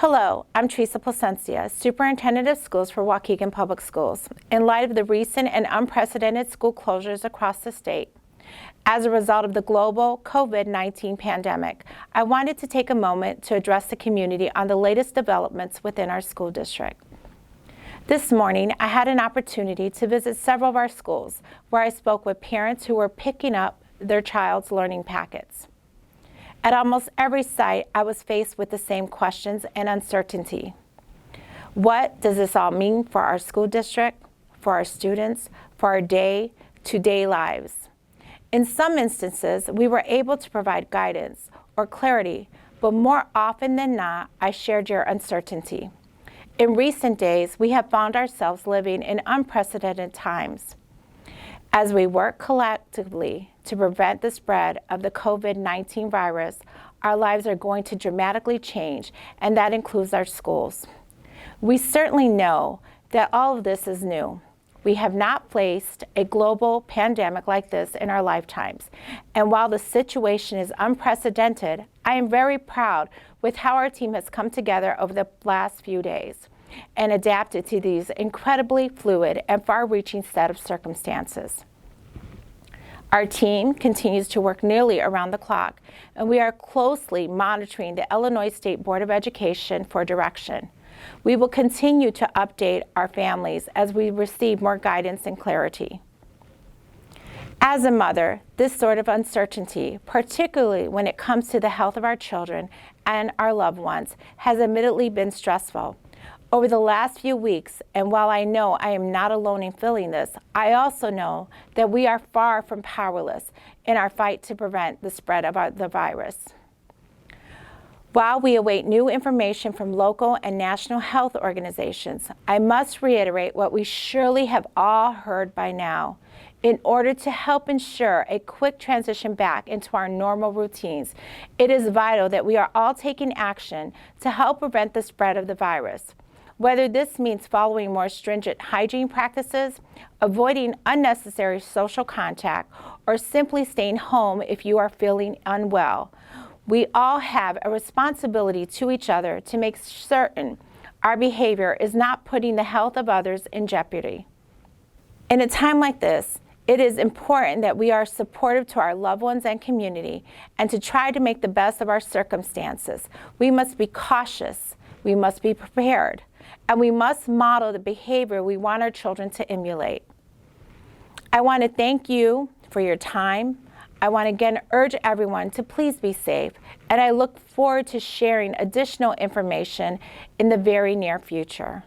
Hello, I'm Plascencia, Superintendent of Schools for Waukegan Public Schools. In light of the recent and unprecedented school closures across the state, as a result of the global COVID-19 pandemic, I wanted to take a moment to address the community on the latest developments within our school district. This morning, I had an opportunity to visit several of our schools where I spoke with parents who were picking up their child's learning packets. At almost every site, I was faced with the same questions and uncertainty. What does this all mean for our school district, for our students, for our day-to-day lives? In some instances, we were able to provide guidance or clarity, but more often than not, I shared your uncertainty. In recent days, we have found ourselves living in unprecedented times. As we work collectively to prevent the spread of the COVID-19 virus, our lives are going to dramatically change, and that includes our schools. We certainly know that all of this is new. We have not faced a global pandemic like this in our lifetimes. And while the situation is unprecedented, I am very proud with how our team has come together over the last few days and adapted to these incredibly fluid and far-reaching set of circumstances. Our team continues to work nearly around the clock, and we are closely monitoring the Illinois State Board of Education for direction. We will continue to update our families as we receive more guidance and clarity. As a mother, this sort of uncertainty, particularly when it comes to the health of our children and our loved ones, has admittedly been stressful. Over the last few weeks, and while I know I am not alone in feeling this, I also know that we are far from powerless in our fight to prevent the spread of the virus. While we await new information from local and national health organizations, I must reiterate what we surely have all heard by now. In order to help ensure a quick transition back into our normal routines, it is vital that we are all taking action to help prevent the spread of the virus. Whether this means following more stringent hygiene practices, avoiding unnecessary social contact, or simply staying home if you are feeling unwell, we all have a responsibility to each other to make certain our behavior is not putting the health of others in jeopardy. In a time like this, it is important that we are supportive to our loved ones and community and to try to make the best of our circumstances. We must be cautious, we must be prepared, and we must model the behavior we want our children to emulate. I want to thank you for your time. I want to again urge everyone to please be safe, and I look forward to sharing additional information in the very near future.